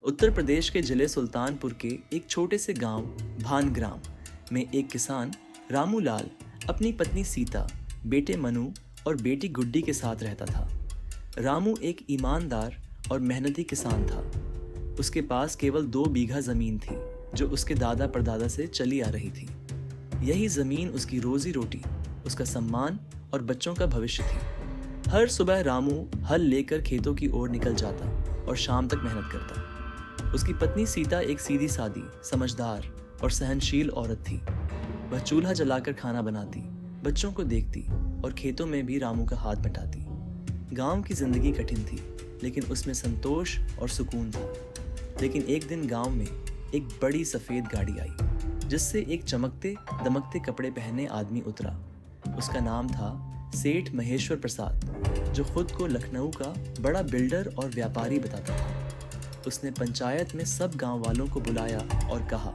उत्तर प्रदेश के जिले सुल्तानपुर के एक छोटे से गांव भानग्राम में एक किसान रामू लाल अपनी पत्नी सीता, बेटे मनु और बेटी गुड्डी के साथ रहता था। रामू एक ईमानदार और मेहनती किसान था। उसके पास केवल 2 बीघा जमीन थी जो उसके दादा परदादा से चली आ रही थी। यही जमीन उसकी रोजी रोटी, उसका सम्मान और बच्चों का भविष्य थी। हर सुबह रामू हल लेकर खेतों की ओर निकल जाता और शाम तक मेहनत करता। उसकी पत्नी सीता एक सीधी सादी, समझदार और सहनशील औरत थी। वह चूल्हा जलाकर खाना बनाती, बच्चों को देखती और खेतों में भी रामू का हाथ बटाती। गांव की जिंदगी कठिन थी, लेकिन उसमें संतोष और सुकून था। लेकिन एक दिन गांव में एक बड़ी सफेद गाड़ी आई, जिससे एक चमकते दमकते कपड़े पहने आदमी उतरा। उसका नाम था सेठ महेश्वर प्रसाद, जो खुद को लखनऊ का बड़ा बिल्डर और व्यापारी बताता था। उसने पंचायत में सब गांव वालों को बुलाया और कहा,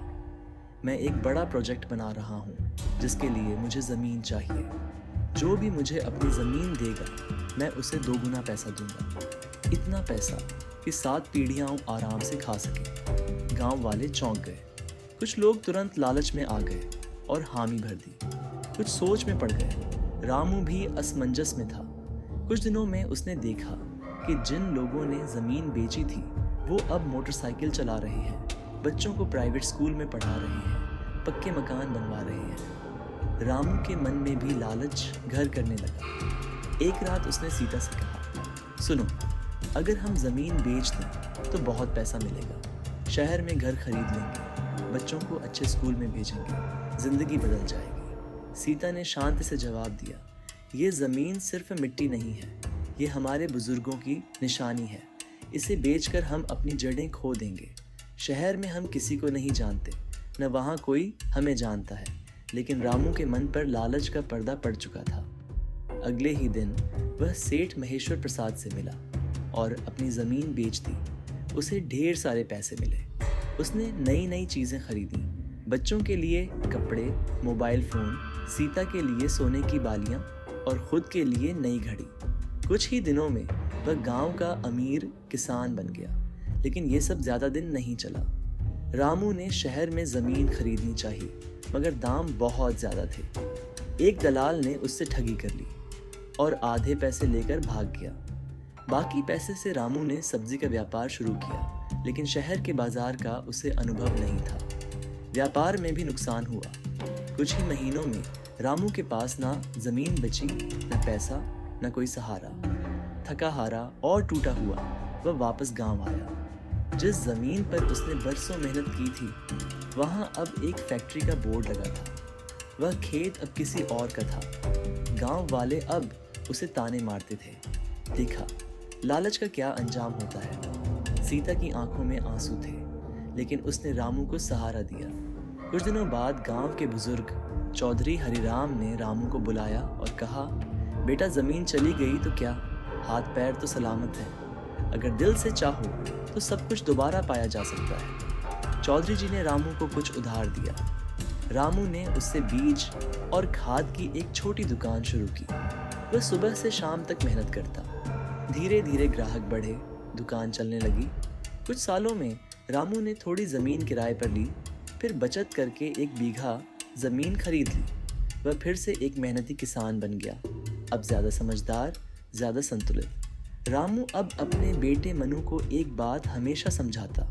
मैं एक बड़ा प्रोजेक्ट बना रहा हूँ, जिसके लिए मुझे ज़मीन चाहिए। जो भी मुझे अपनी ज़मीन देगा, मैं उसे 2 गुना पैसा दूंगा। इतना पैसा कि 7 पीढ़ियाँ आराम से खा सके। गांव वाले चौंक गए। कुछ लोग तुरंत लालच में आ गए और हामी भर दी। कुछ सोच में पड़ गए। रामू भी असमंजस में था। कुछ दिनों में उसने देखा कि जिन लोगों ने ज़मीन बेची थी वो अब मोटरसाइकिल चला रहे हैं, बच्चों को प्राइवेट स्कूल में पढ़ा रहे हैं, पक्के मकान बनवा रहे हैं। रामू के मन में भी लालच घर करने लगा। एक रात उसने सीता से कहा, सुनो, अगर हम ज़मीन बेच दें तो बहुत पैसा मिलेगा। शहर में घर खरीद लेंगे, बच्चों को अच्छे स्कूल में भेजेंगे, ज़िंदगी बदल जाएगी। सीता ने शांत से जवाब दिया, ये ज़मीन सिर्फ मिट्टी नहीं है, ये हमारे बुजुर्गों की निशानी है। इसे बेचकर हम अपनी जड़ें खो देंगे। शहर में हम किसी को नहीं जानते, न वहाँ कोई हमें जानता है। लेकिन रामू के मन पर लालच का पर्दा पड़ चुका था। अगले ही दिन वह सेठ महेश्वर प्रसाद से मिला और अपनी ज़मीन बेच दी। उसे ढेर सारे पैसे मिले। उसने नई नई चीज़ें खरीदी, बच्चों के लिए कपड़े, मोबाइल फ़ोन, सीता के लिए सोने की बालियाँ और ख़ुद के लिए नई घड़ी। कुछ ही दिनों में वह गांव का अमीर किसान बन गया। लेकिन ये सब ज़्यादा दिन नहीं चला। रामू ने शहर में ज़मीन खरीदनी चाहिए, मगर दाम बहुत ज़्यादा थे। एक दलाल ने उससे ठगी कर ली और आधे पैसे लेकर भाग गया। बाकी पैसे से रामू ने सब्जी का व्यापार शुरू किया, लेकिन शहर के बाजार का उसे अनुभव नहीं था। व्यापार में भी नुकसान हुआ। कुछ ही महीनों में रामू के पास ना ज़मीन बची, न पैसा, न कोई सहारा। थका हारा और टूटा हुआ वह वापस गांव आया। जिस ज़मीन पर उसने बरसों मेहनत की थी, वहाँ अब एक फैक्ट्री का बोर्ड लगा था। वह खेत अब किसी और का था। गांव वाले अब उसे ताने मारते थे। देखा, लालच का क्या अंजाम होता है। सीता की आंखों में आंसू थे, लेकिन उसने रामू को सहारा दिया। कुछ दिनों बाद गांव के बुजुर्ग चौधरी हरिराम ने रामू को बुलाया और कहा, बेटा, ज़मीन चली गई तो क्या, हाथ पैर तो सलामत है। अगर दिल से चाहो तो सब कुछ दोबारा पाया जा सकता है। चौधरी जी ने रामू को कुछ उधार दिया। रामू ने उससे बीज और खाद की एक छोटी दुकान शुरू की। वह सुबह से शाम तक मेहनत करता। धीरे धीरे ग्राहक बढ़े, दुकान चलने लगी। कुछ सालों में रामू ने थोड़ी ज़मीन किराए पर ली, फिर बचत करके 1 बीघा ज़मीन खरीद ली। वह फिर से एक मेहनती किसान बन गया, अब ज़्यादा समझदार, ज़्यादा संतुलित। रामू अब अपने बेटे मनु को एक बात हमेशा समझाता,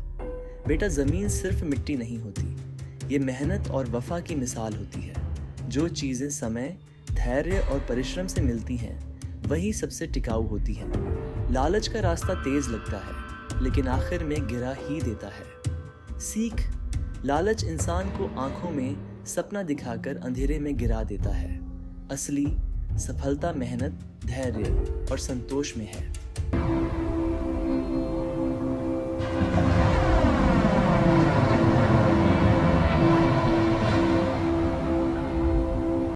बेटा, ज़मीन सिर्फ मिट्टी नहीं होती, ये मेहनत और वफा की मिसाल होती है। जो चीज़ें समय, धैर्य और परिश्रम से मिलती हैं, वही सबसे टिकाऊ होती हैं। लालच का रास्ता तेज़ लगता है, लेकिन आखिर में गिरा ही देता है। सीख, लालच इंसान को आंखों में सपना दिखाकर अंधेरे में गिरा देता है। असली सफलता मेहनत, धैर्य और संतोष में है।